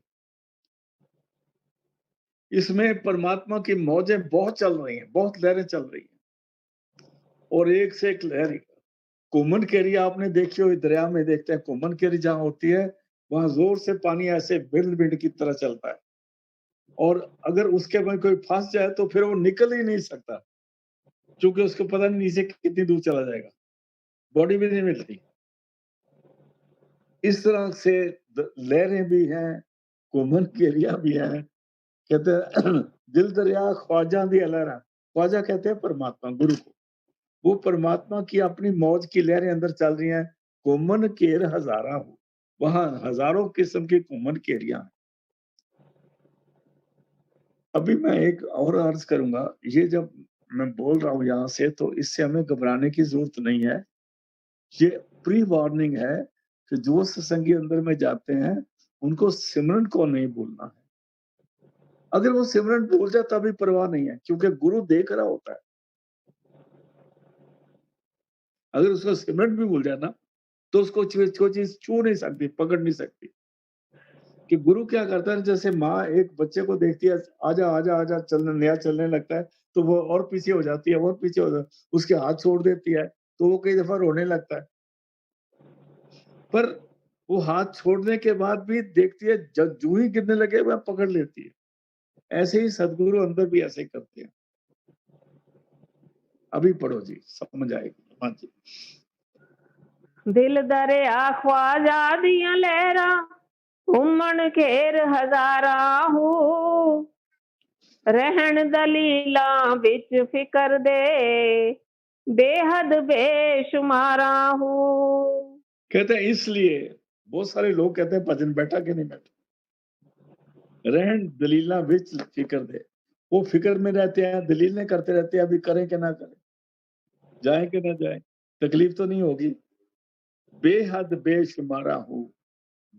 इसमें परमात्मा की मौजें बहुत चल रही हैं, बहुत लहरें चल रही हैं, और एक से एक लहर। कोमन केरी आपने देखी हो, दरिया में देखते हैं कोमन केरी जहां होती है, वहां जोर से पानी ऐसे बिंद बिंद की तरह चलता है, और अगर उसके में कोई फंस जाए तो फिर वो निकल ही नहीं सकता, क्योंकि उसको पता नहीं नीचे कितनी दूर चला जाएगा, बॉडी भी नहीं मिलती। इस तरह से लहरें भी हैं, कोमन केरिया भी हैं। कहते हैं दिल दरिया ख्वाजा दी लहरा, ख्वाजा कहते हैं परमात्मा, गुरु को। वो परमात्मा की अपनी मौज की लहरें अंदर चल रही हैं। कोमन केर हजारा हो, वहां हजारों किस्म की कोमन केरियां हैं। अभी मैं एक और अर्ज करूंगा, ये जब मैं बोल रहा हूँ यहाँ से तो इससे हमें घबराने की जरूरत नहीं है। ये प्री वार्निंग है कि जो सत्संगी अंदर में जाते हैं उनको सिमरन को नहीं भूलना है। अगर वो सिमरन भूल जाए तभी परवाह नहीं है, क्योंकि गुरु देख रहा होता है। अगर उसको सिमरन भी भूल जाए ना तो उसको कोई चीज छू नहीं सकती, पकड़ नहीं सकती। कि गुरु क्या करता है, जैसे माँ एक बच्चे को देखती है, आजा आजा आजा, चलने नया चलने लगता है, तो वो और पीछे हो जाती है, और पीछे हो जाती है, उसके हाथ छोड़ देती है, तो वो कई दफा रोने लगता है। पर वो हाथ छोड़ने के बाद भी देखती है, जब जू ही गिरने लगे वह पकड़ लेती है। ऐसे ही सदगुरु अंदर भी ऐसे ही करते हैं। अभी पढ़ो जी, समझ आएगी। हाँ जी। दिल दरिया ख्वाजा दियां लहरां घूमन घेर हजारा हो रहन दलीलां विच फिकर दे बेहद बेशुमारा हूँ। कहते हैं इसलिए बहुत सारे लोग कहते हैं भजन बैठा कि नहीं बैठा, रहन दलीला विच फिक्र दे। वो फिक्र में रहते हैं, दलीलें करते रहते हैं, अभी करें कि ना करें, जाए कि ना जाए, तकलीफ तो नहीं होगी। बेहद बेशुमारा हूँ,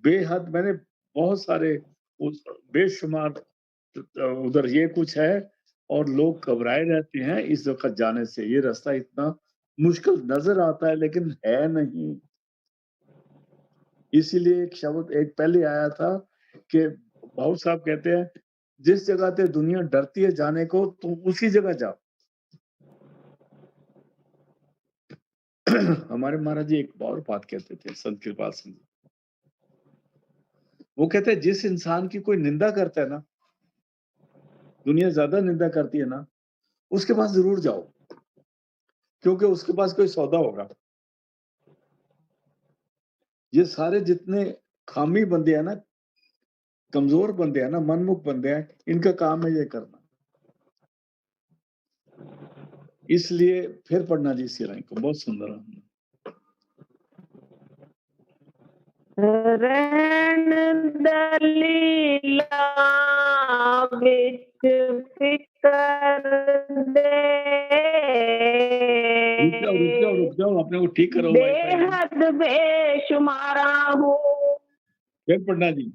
बेहद मैंने बहुत सारे उस बेशुमार उधर ये कुछ है, और लोग घबराए रहते हैं इस वक्त जाने से। ये रास्ता इतना मुश्किल नजर आता है लेकिन है नहीं। इसीलिए एक शब्द एक पहले आया था कि भाऊ साहब कहते हैं, जिस जगह पे दुनिया डरती है जाने को तुम उसी जगह जाओ। हमारे महाराज जी एक और बात कहते थे, संत कृपाल सिंह जी। वो कहते हैं जिस इंसान की कोई निंदा करता है ना, दुनिया ज्यादा निंदा करती है ना, उसके पास जरूर जाओ, क्योंकि उसके पास कोई सौदा होगा। ये सारे जितने खामी बंदे हैं ना, कमजोर बंदे हैं ना, मनमुख बंदे हैं, इनका काम है ये करना। इसलिए फिर पढ़ना जी इसी लाइन को, बहुत सुंदर है। रहन दलीला विच फिकर दे, रुक जाओ, अपने को ठीक करो वाईफाई में। बेहद बेशुमारा हूँ। फिर पढ़ना जी।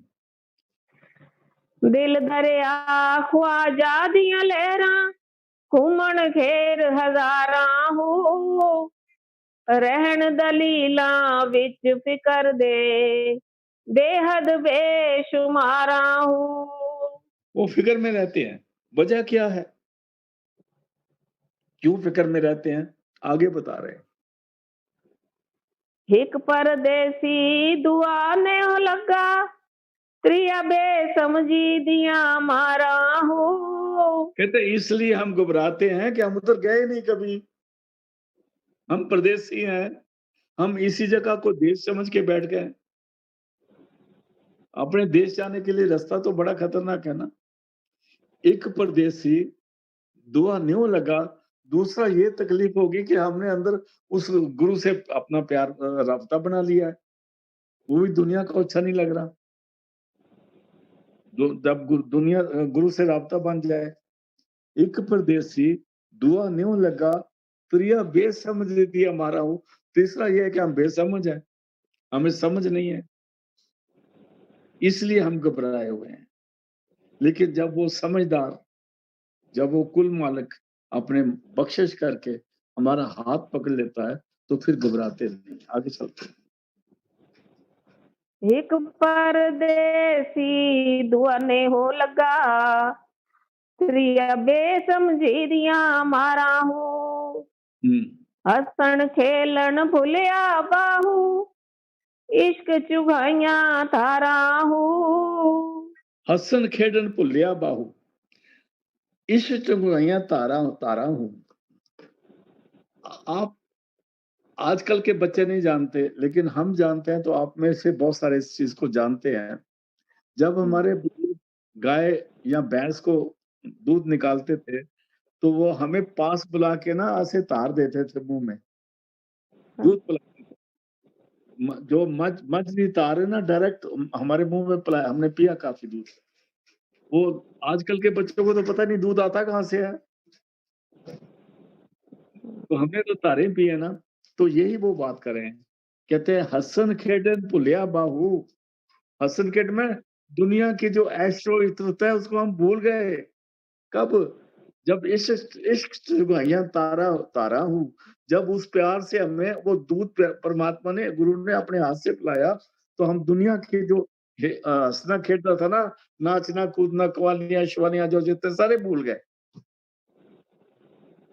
दिल दरिया ख्वाजा दियां लहरां, घूमन घेर हजारा हूँ। रहन दलीला विच फिकर दे, बेहद बेशुमारा हूँ। वो फिक्र में रहते हैं, वजह क्या है, क्यों फिक्र में रहते हैं, आगे बता रहे हैं। एक परदेसी दुआ ने हो लगा, त्रिया बेसमझी दिया मारा हूँ। कहते इसलिए हम घबराते हैं कि हम उधर गए नहीं कभी, हम परदेसी हैं, हम इसी जगह को देश समझ के बैठ गए। अपने देश जाने के लिए रास्ता तो बड़ा खतरनाक है ना। एक परदेसी दुआ न्यों लगा, दूसरा ये तकलीफ होगी कि हमने अंदर उस गुरु से अपना प्यार राब्ता बना लिया है, वो भी दुनिया को अच्छा नहीं लग रहा। जब दुनिया गुरु से राब्ता बन जाए, एक परदेसी दुआ न्यों लगा, प्रिया बेसमझ रीति हमारा हूं। तीसरा ये है कि हम बेसमझ हैं, हमें समझ नहीं है, इसलिए हम घबराए हुए हैं। लेकिन जब वो समझदार, जब वो कुल मालिक अपने बख्शिश करके हमारा हाथ पकड़ लेता है तो फिर घबराते नहीं। आगे चलते हैं। एक परदेसी दुआ ने हो लगा, त्रिया बेसमझी दिया मारा हूँ। हसन खेलन भुलिया बाहू, इश्क चुभाइया तारा हूँ। हसन खेडन भुलिया बाहू, इश्क चुभाइया तारा हूँ। आप आजकल के बच्चे नहीं जानते, लेकिन हम जानते हैं, तो आप में से बहुत सारे इस चीज को जानते हैं। जब हमारे बुजुर्ग गाय या भैंस को दूध निकालते थे तो वो हमें पास बुला के ना ऐसे तार देते थे मुंह में, दूध पिलाते थे। जो मछली तार है ना, डायरेक्ट हमारे मुंह में पिलाया, हमने पिया काफी दूध। वो आजकल के बच्चों को तो पता नहीं दूध आता कहाँ से है, तो हमने तो तारे पिए ना। तो यही वो बात कर रहे हैं, कहते हैं हसन खेडन भुलिया बाहू। हसन खेड में दुनिया की जो ऐशो इतरत है उसको हम भूल गए। कब? जब इश्क इश्क चुभाइयां तारा तारा हूँ, जब उस प्यार से हमें वो दूध परमात्मा ने, गुरु ने अपने हाथ से पिलाया, तो हम दुनिया की जो हंसना खेलता था ना, नाचना कूदना कवालियां शिवालियां जो जितने सारे भूल गए,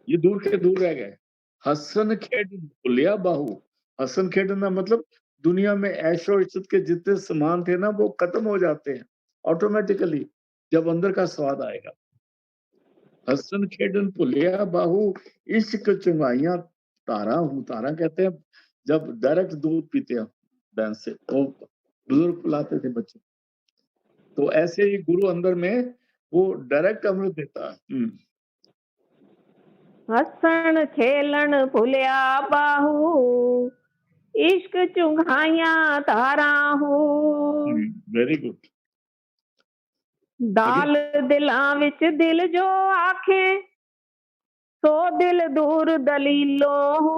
ये दूर के दूर रह गए। हसन खेड भुलिया बाहू, हसन खेडना मतलब दुनिया में ऐशो इज्जत के जितने सामान थे ना वो खत्म हो जाते हैं ऑटोमेटिकली जब अंदर का स्वाद आएगा। हसन खेडन भुलिया बाहू, इश्क चुंगाइयां तारा हूँ। तारा कहते हैं जब डायरेक्ट दूध पीते हैं भैंस से, वो बुजुर्ग पिलाते थे बच्चे, तो ऐसे ही गुरु अंदर में वो डायरेक्ट अमृत देता है। हसन खेलन भुलिया बाहू इश्क चुंघाइया धारा हो वेरी गुड। आगे दाल दिलां विच दिल जो आखे सो दिल दूर दलीलो हो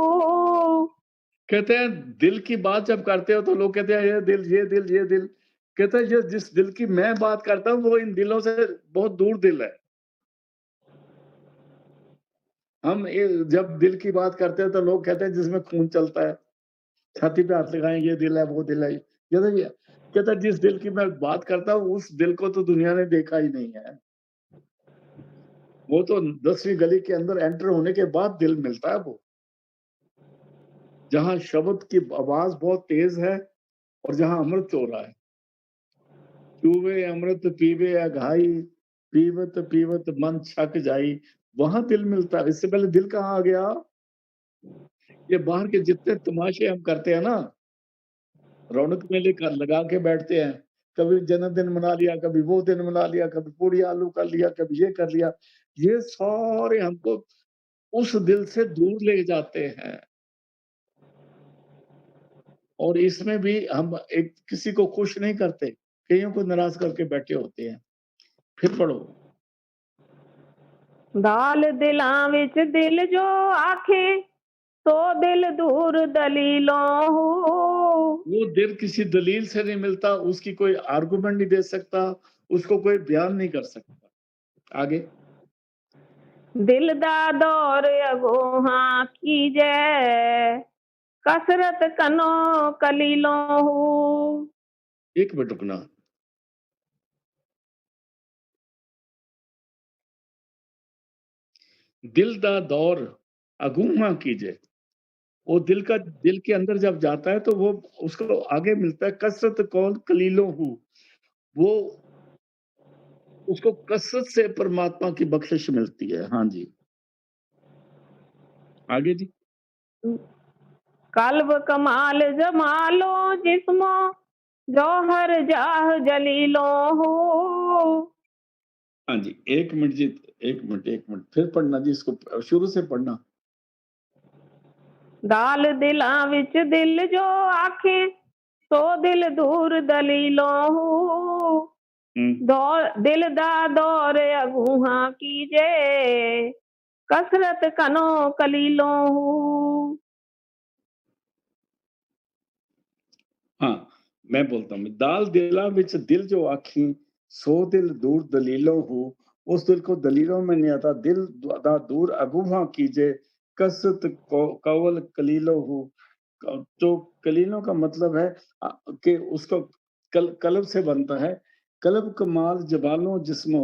कहते हैं दिल की बात जब करते हो तो लोग कहते हैं ये दिल ये दिल ये दिल। कहते हैं ये जिस दिल की मैं बात करता हूँ वो इन दिलों से बहुत दूर दिल है। हम जब दिल की बात करते हैं तो लोग कहते हैं जिसमें खून चलता है, छाती पे हाथ लगाएं ये दिल है वो दिल है। कहता है जिस दिल की मैं बात करता हूँ उस दिल को तो दुनिया ने देखा ही नहीं है। वो तो 10वीं गली के अंदर एंटर होने के बाद दिल मिलता है वो, जहां शब्द की आवाज बहुत तेज है और जहां अमृत चो रहा है। चूवे अमृत पीवे अघाई, पीवत पीवत मन छक जाई, वहां दिल मिलता है। इससे पहले दिल कहाँ आ गया? ये बाहर के जितने तमाशे हम करते हैं ना, रौनक मेले कर लगा के बैठते हैं, कभी जन्मदिन मना लिया, कभी वो दिन मना लिया, कभी पूड़ी आलू कर लिया, कभी ये कर लिया। ये सारे हमको उस दिल से दूर ले जाते हैं। और इसमें भी हम एक किसी को खुश नहीं करते, कईयों को नाराज करके बैठे होते हैं। फिर पढ़ो। दाल दिलां विच दिल जो आखे सो दिल दूर दलीलो हो वो दिल किसी दलील से नहीं मिलता, उसकी कोई आर्गुमेंट नहीं दे सकता, उसको कोई बयान नहीं कर सकता। आगे दिल दा दौर अगोहां कीजे कसरत कनो कलीलो हो 1 मिनट रुकना। दिल दा दौर अगूमा कीजे, वो दिल के अंदर जब जाता है तो वो उसको आगे मिलता है कसरत कौन कलीलो हूँ। वो उसको कसरत से परमात्मा की बख्शिश मिलती है। हाँ जी, आगे जी। कल्ब कमाल जमालो जिस्मो जौहर जाह जलीलो हो हाँ जी, 1 मिनट जी, 1 मिनट फिर पढ़ना जी, इसको शुरू से पढ़ना। दाल दिलां विच दिल जो आखे सो दिल दूर दलीलो हो दिल दा दौर अगूहां कीजे कसरत कनो कलीलो हो हाँ, मैं बोलता हूँ, दाल दिला विच दिल जो आखी सो दिल दूर दलीलो हो, उस दिल को दलीलों में नहीं आता। दिल दा दूर अगूहा कीजे कसरत कवल कलीलो हो। तो कलीलों का मतलब है कि उसको कल्ब से बनता है। कल्ब कमाल जबालो जिस्मो,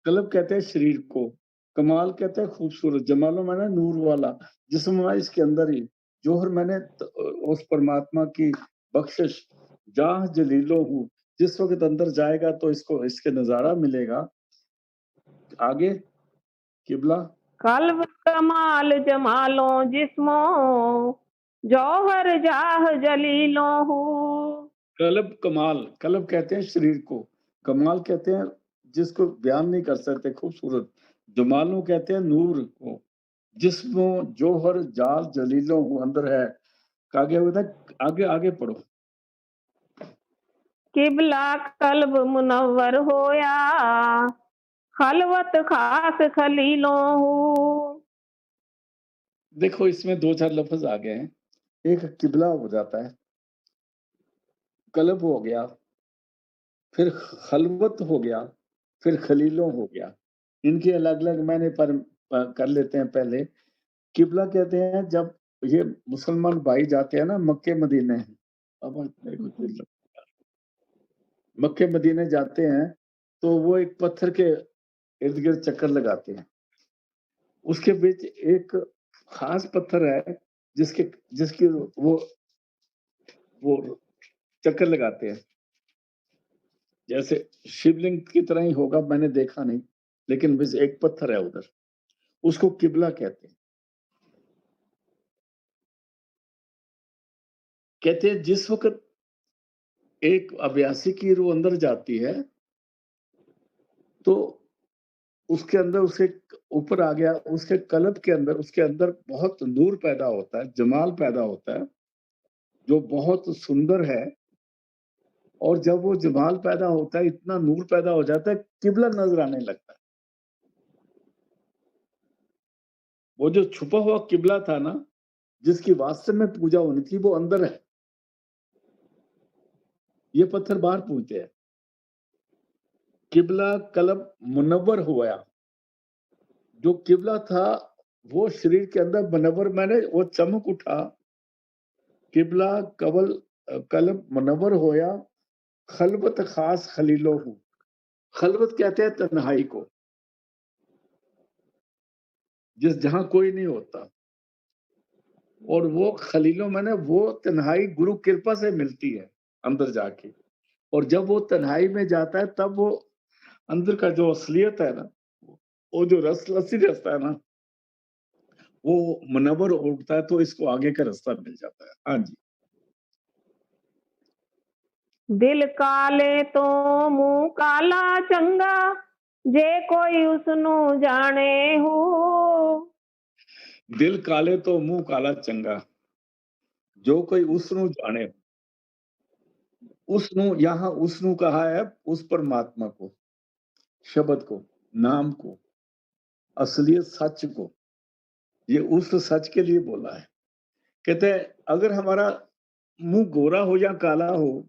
कल्ब कहते हैं शरीर को, कमाल कहते हैं खूबसूरत, जमालो मैंने नूर वाला, जिस्म मैं इसके अंदर ही, जोहर मैंने उस परमात्मा की बख्शिश, जाह जलीलो हूँ। जिस वक्त अंदर जाएगा तो इसको इसके नजारा मिलेगा। आगे किबला कल्ब कमाल जमालो जिस्मो जौहर जाह जलीलो हो कल्ब कमाल, कल्ब कहते हैं शरीर को, कमाल कहते हैं जिसको बयान नहीं कर सकते, खूबसूरत। जमालो कहते हैं नूर को, जिस्मो जोहर जाल जलीलो हूँ अंदर है। आगे होता है, आगे आगे पढ़ो। किबला कल्ब मुनव्वर होया खलवत खास खलीलो हो देखो इसमें 2-4 लफ्ज आ गए हैं। एक किबला हो जाता है, कल्ब हो गया, फिर खलवत हो गया, फिर खलीलों हो गया। इनके अलग-अलग मायने पर कर लेते हैं पहले। किबला कहते हैं जब ये मुसलमान भाई जाते हैं ना मक्के मदीने, अब मेरे को दिल लग मक्के मदीने जाते हैं, तो वो एक पत्थर के इर्द-गिर्द चक्कर लगाते हैं। उसके बीच एक खास पत्थर है जिसके जिसकी वो चक्कर लगाते हैं। जैसे शिवलिंग की तरह ही होगा, मैंने देखा नहीं, लेकिन बस एक पत्थर है उधर, उसको किबला कहते हैं। कहते हैं जिस वक़्त एक अभ्यासी की रूह अंदर जाती है, तो उसके अंदर उसे ऊपर आ गया, उसके कल्ब के अंदर, उसके अंदर बहुत नूर पैदा होता है, जमाल पैदा होता है, जो बहुत सुंदर है। और जब वो जमाल पैदा होता है, इतना नूर पैदा हो जाता है, किबला नजर आने लगता है। वो जो छुपा हुआ किबला था ना, जिसकी वास्तव में पूजा होनी थी, वो अंदर है। ये पत्थर बाहर पूजते हैं। किबला कल्ब मुनव्वर हुआ। जो किबला था वो शरीर के अंदर मुनव्वर, मैंने वो चमक उठा। किबला कल्ब मुनव्वर होया, खलबत खास खलीलो हूं। खलबत कहते हैं तन्हाई को, जहां कोई नहीं होता। और वो खलीलों में वो तन्हाई गुरु कृपा से मिलती है अंदर जाके। और जब वो तन्हाई में जाता है, तब वो अंदर का जो असलियत है ना, वो जो असली रास्ता है ना, वो मुनव्वर उठता है, तो इसको आगे का रास्ता मिल जाता है। हाँ जी। दिल काले तो मुंह काला चंगा, जे कोई उसनु जाने हो। दिल काले तो मुंह काला चंगा, जो कोई उसनु जाने। उसनु, यहाँ उसनु कहा है उस परमात्मा को, शब्द को, नाम को, असलियत सच को। ये उस सच के लिए बोला है। कहते हैं अगर हमारा मुंह गोरा हो या काला हो,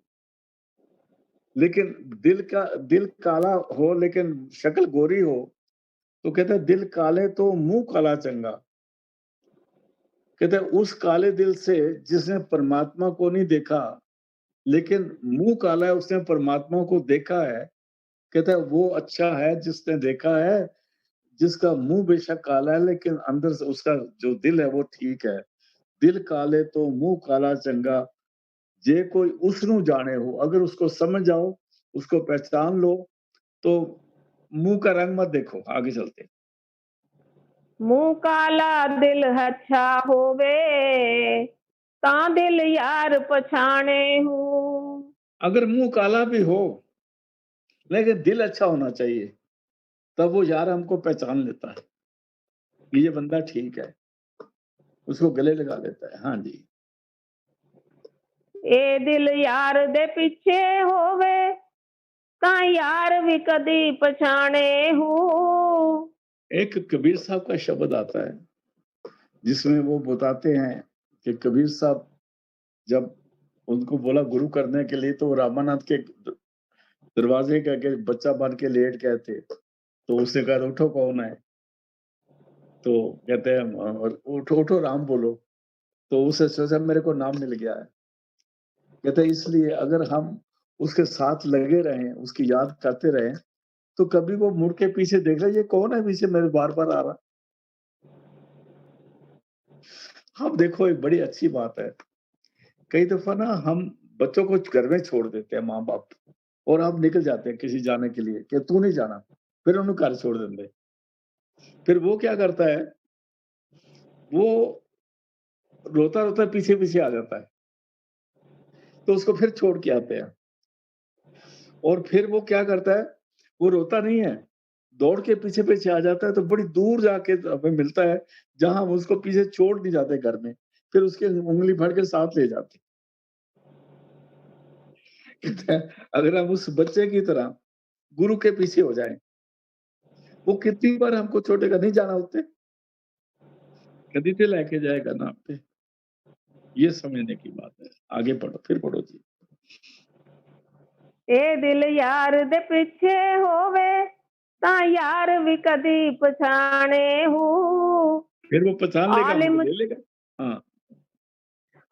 लेकिन दिल काला हो लेकिन शक्ल गोरी हो, तो कहते हैं दिल काले तो मुंह काला चंगा। कहते हैं उस काले दिल से जिसने परमात्मा को नहीं देखा, लेकिन मुंह काला है, उसने परमात्मा को देखा है। कहता है वो अच्छा है जिसने देखा है, जिसका मुंह बेशक काला है लेकिन अंदर से उसका जो दिल है वो ठीक है। दिल काले तो मुंह काला चंगा, जे कोई उसनु जाने हो। अगर उसको समझ जाओ, उसको पहचान लो, तो मुंह का रंग मत देखो। आगे चलते। मुंह काला दिल अच्छा होवे, ता दिल यार पछाणे हूँ। अगर मुंह काला भी हो, लेकिन दिल अच्छा होना चाहिए, तब वो यार हमको पहचान लेता है कि ये बंदा ठीक है, उसको गले लगा लेता है। हाँ जी। ए दिल यार दे पीछे होवे, ता यार भी कदी पछाणे हूँ। एक कबीर साहब का शब्द आता है, जिसमें वो बताते हैं कि कबीर साहब जब उनको बोला गुरु करने के लिए, तो रामानंद के दरवाजे का के बच्चा बन के लेट गए थे। तो उसने कहा उठो, कौन है? तो कहते हैं उठो उठो राम बोलो। तो उसे सोचा मेरे को नाम मिल गया है। कहते हैं इसलिए अगर हम उसके साथ लगे रहें, उसकी याद करते रहें, तो कभी वो मुड़ के पीछे देख रहा है, ये कौन है पीछे मेरे बार बार आ रहा। हाँ देखो, एक बड़ी अच्छी बात है। कई दफा ना हम बच्चों को घर में छोड़ देते हैं, माँ बाप, और हम निकल जाते हैं किसी जाने के लिए कि तू नहीं जाना, फिर उन्हें घर छोड़ देंगे। फिर वो क्या करता है, वो रोता रोता पीछे पीछे आ जाता है, तो उसको फिर छोड़ के आते हैं। और फिर वो क्या करता है, वो रोता नहीं है, दौड़ के पीछे पीछे आ जाता है, तो बड़ी दूर जाके हमें मिलता है, जहां हम उसको पीछे छोड़ नहीं जाते घर में, फिर उसके उंगली भर के साथ ले जाते। कहते हैं अगर हम उस बच्चे की तरह गुरु के पीछे हो जाएं, वो कितनी बार हमको छोड़ेगा, नहीं जाना उससे, कभी तो लेके जाएगा ना पे। ये समझने की बात है। आगे पढ़ो, फिर पढ़ो जी। ए दिल यार दे पीछे होवे, ता यार भी कदी पछाणे हूँ। फिर वो पहचान लेगा, हमको आलिम ले लेगा। हाँ,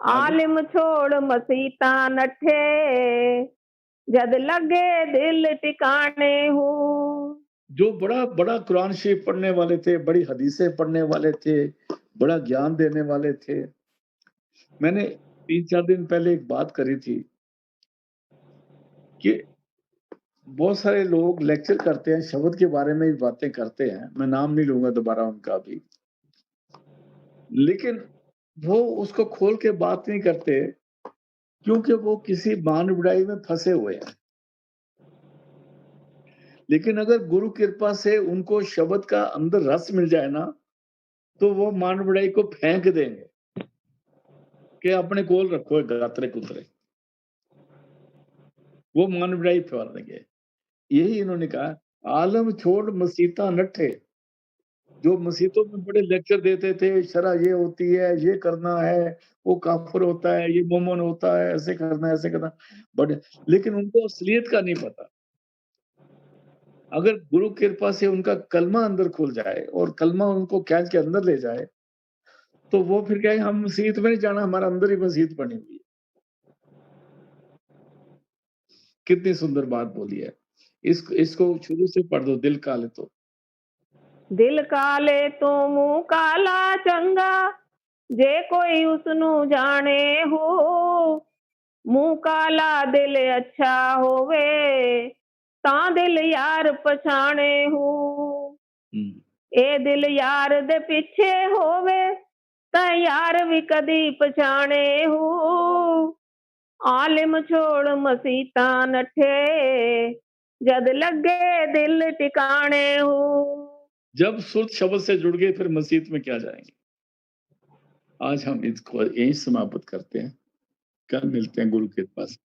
आगे। आलिम छोड़ मसीता नठे, जद लगे दिल टिकाणे हूँ। जो बड़ा बड़ा कुरान शरीफ पढ़ने वाले थे, बड़ी हदीसें पढ़ने वाले थे, बड़ा ज्ञान देने वाले थे। मैंने 3-4 दिन पहले एक बात करी थी कि बहुत सारे लोग लेक्चर करते हैं, शब्द के बारे में भी बातें करते हैं, मैं नाम नहीं लूंगा दोबारा उनका भी, लेकिन वो उसको खोल के बात नहीं करते, क्योंकि वो किसी मान बुराई में फंसे हुए हैं। लेकिन अगर गुरु कृपा से उनको शब्द का अंदर रस मिल जाए ना, तो वो मान बढ़ाई को फेंक देंगे कि अपने कोल रखो गात्रे कुतरे, वो मान बढ़ाई फैला देंगे। यही इन्होंने कहा, आलम छोड़ मसीता नठे। जो मसीतों में बड़े लेक्चर देते थे, शरअ ये होती है, ये करना है, वो काफिर होता है, ये मोमिन होता है, ऐसे करना है, ऐसे करना, बट लेकिन उनको असलियत का नहीं पता। अगर गुरु कृपा से उनका कलमा अंदर खुल जाए और कलमा उनको खींच के अंदर ले जाए, तो वो फिर कहेंगे हम मसीत में नहीं जाना, हमारा अंदर ही मसीत बनी हुई है। कितनी सुंदर बात बोली है। इसको शुरू से पढ़ दो, दिल काले तो। दिल काले तो मुंह काला चंगा, जे कोई उसनु जाने हो। मुंह काला दिल अच्छा होवे, ता दिल यार पछाणे हो। ए दिल यार दे पीछे होवे, ता यार भी कदी पछाणे हो। आलिम छोड़ मसीता नठे, जद लगे दिल टिकाणे हो। जब सुर शब्द से जुड़ गए फिर मसीत में क्या जाएंगे। आज हम इसको यही समाप्त करते हैं, कल मिलते हैं गुरु के पास।